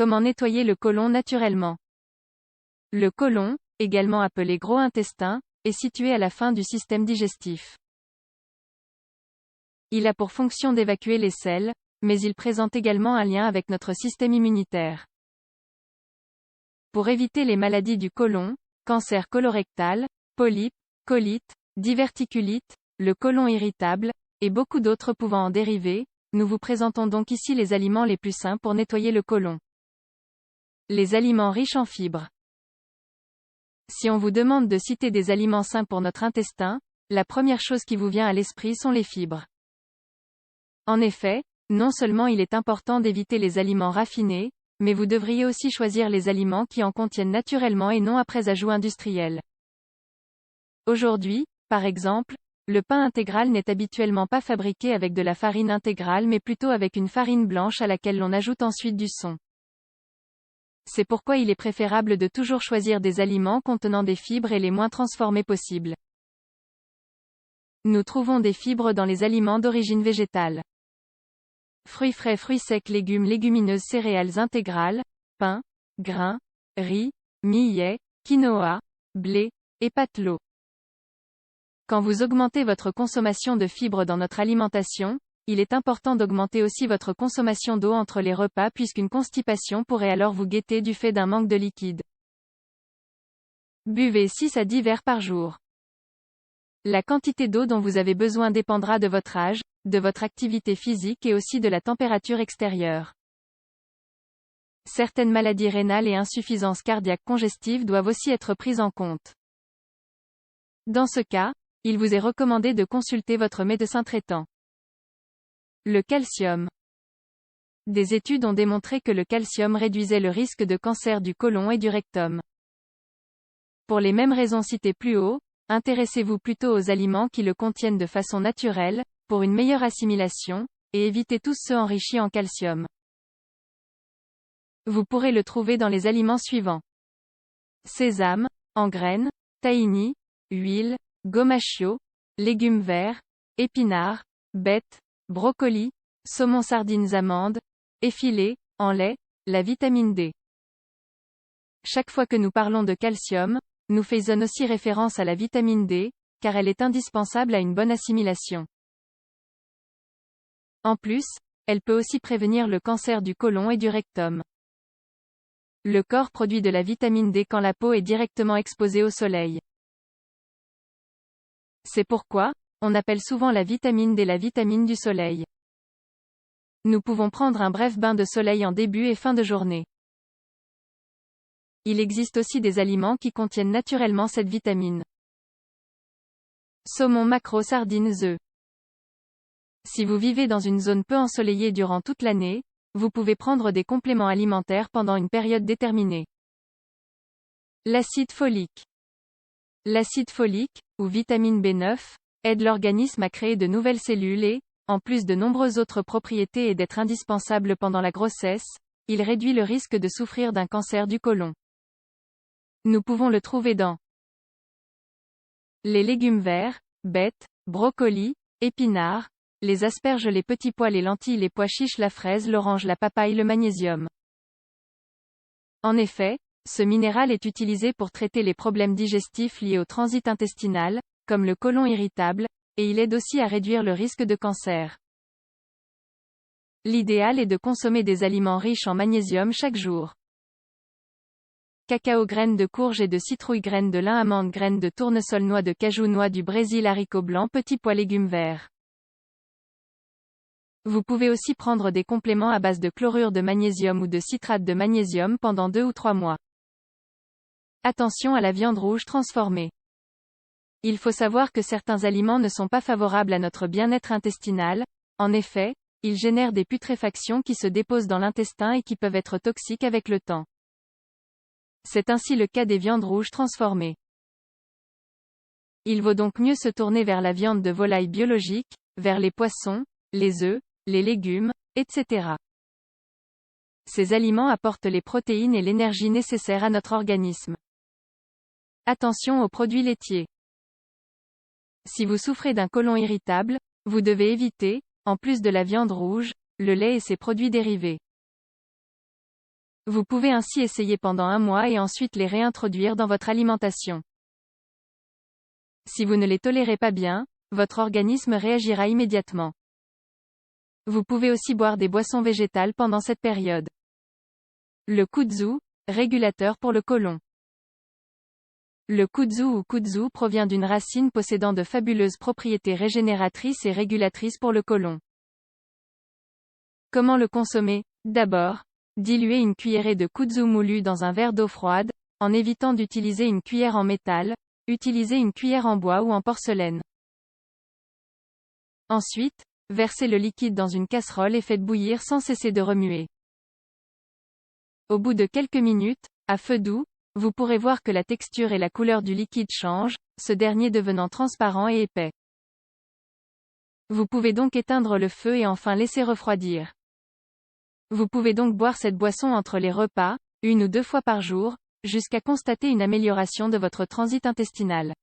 Comment nettoyer le côlon naturellement? Le côlon, également appelé gros intestin, est situé à la fin du système digestif. Il a pour fonction d'évacuer les selles, mais il présente également un lien avec notre système immunitaire. Pour éviter les maladies du côlon, cancer colorectal, polypes, colite, diverticulite, le côlon irritable, et beaucoup d'autres pouvant en dériver, nous vous présentons donc ici les aliments les plus sains pour nettoyer le côlon. Les aliments riches en fibres. Si on vous demande de citer des aliments sains pour notre intestin, la première chose qui vous vient à l'esprit sont les fibres. En effet, non seulement il est important d'éviter les aliments raffinés, mais vous devriez aussi choisir les aliments qui en contiennent naturellement et non après ajout industriel. Aujourd'hui, par exemple, le pain intégral n'est habituellement pas fabriqué avec de la farine intégrale mais plutôt avec une farine blanche à laquelle l'on ajoute ensuite du son. C'est pourquoi il est préférable de toujours choisir des aliments contenant des fibres et les moins transformés possibles. Nous trouvons des fibres dans les aliments d'origine végétale. Fruits frais, fruits secs, légumes, légumineuses, céréales intégrales, pain, grains, riz, millet, quinoa, blé, et patelot. Quand vous augmentez votre consommation de fibres dans notre alimentation, il est important d'augmenter aussi votre consommation d'eau entre les repas puisqu'une constipation pourrait alors vous guetter du fait d'un manque de liquide. Buvez 6 à 10 verres par jour. La quantité d'eau dont vous avez besoin dépendra de votre âge, de votre activité physique et aussi de la température extérieure. Certaines maladies rénales et insuffisances cardiaques congestives doivent aussi être prises en compte. Dans ce cas, il vous est recommandé de consulter votre médecin traitant. Le calcium. Des études ont démontré que le calcium réduisait le risque de cancer du côlon et du rectum. Pour les mêmes raisons citées plus haut, intéressez-vous plutôt aux aliments qui le contiennent de façon naturelle, pour une meilleure assimilation, et évitez tous ceux enrichis en calcium. Vous pourrez le trouver dans les aliments suivants. Sésame, en graines, tahini, huile, gomachio, légumes verts, épinards, bettes, brocolis, saumon sardines amandes, effilés, en lait, la vitamine D. Chaque fois que nous parlons de calcium, nous faisons aussi référence à la vitamine D, car elle est indispensable à une bonne assimilation. En plus, elle peut aussi prévenir le cancer du côlon et du rectum. Le corps produit de la vitamine D quand la peau est directement exposée au soleil. C'est pourquoi, on appelle souvent la vitamine D la vitamine du soleil. Nous pouvons prendre un bref bain de soleil en début et fin de journée. Il existe aussi des aliments qui contiennent naturellement cette vitamine. Saumon maquereau sardines œufs. Si vous vivez dans une zone peu ensoleillée durant toute l'année, vous pouvez prendre des compléments alimentaires pendant une période déterminée. L'acide folique. L'acide folique, ou vitamine B9, aide l'organisme à créer de nouvelles cellules et, en plus de nombreuses autres propriétés et d'être indispensable pendant la grossesse, il réduit le risque de souffrir d'un cancer du côlon. Nous pouvons le trouver dans les légumes verts, bettes, brocolis, épinards, les asperges, les petits pois, les lentilles, les pois chiches, la fraise, l'orange, la papaye, le magnésium. En effet, ce minéral est utilisé pour traiter les problèmes digestifs liés au transit intestinal, comme le côlon irritable, et il aide aussi à réduire le risque de cancer. L'idéal est de consommer des aliments riches en magnésium chaque jour. Cacao, graines de courge et de citrouille, graines de lin, amandes, graines de tournesol, noix de cajou, noix du Brésil, haricots blancs, petits pois, légumes verts. Vous pouvez aussi prendre des compléments à base de chlorure de magnésium ou de citrate de magnésium pendant 2 ou 3 mois. Attention à la viande rouge transformée. Il faut savoir que certains aliments ne sont pas favorables à notre bien-être intestinal. En effet, ils génèrent des putréfactions qui se déposent dans l'intestin et qui peuvent être toxiques avec le temps. C'est ainsi le cas des viandes rouges transformées. Il vaut donc mieux se tourner vers la viande de volaille biologique, vers les poissons, les œufs, les légumes, etc. Ces aliments apportent les protéines et l'énergie nécessaires à notre organisme. Attention aux produits laitiers. Si vous souffrez d'un côlon irritable, vous devez éviter, en plus de la viande rouge, le lait et ses produits dérivés. Vous pouvez ainsi essayer pendant un mois et ensuite les réintroduire dans votre alimentation. Si vous ne les tolérez pas bien, votre organisme réagira immédiatement. Vous pouvez aussi boire des boissons végétales pendant cette période. Le kudzu, régulateur pour le côlon. Le kudzu ou kudzu provient d'une racine possédant de fabuleuses propriétés régénératrices et régulatrices pour le côlon. Comment le consommer? D'abord, diluez une cuillerée de kudzu moulu dans un verre d'eau froide, en évitant d'utiliser une cuillère en métal, utilisez une cuillère en bois ou en porcelaine. Ensuite, versez le liquide dans une casserole et faites bouillir sans cesser de remuer. Au bout de quelques minutes, à feu doux, vous pourrez voir que la texture et la couleur du liquide changent, ce dernier devenant transparent et épais. Vous pouvez donc éteindre le feu et enfin laisser refroidir. Vous pouvez donc boire cette boisson entre les repas, 1 ou 2 fois par jour, jusqu'à constater une amélioration de votre transit intestinal.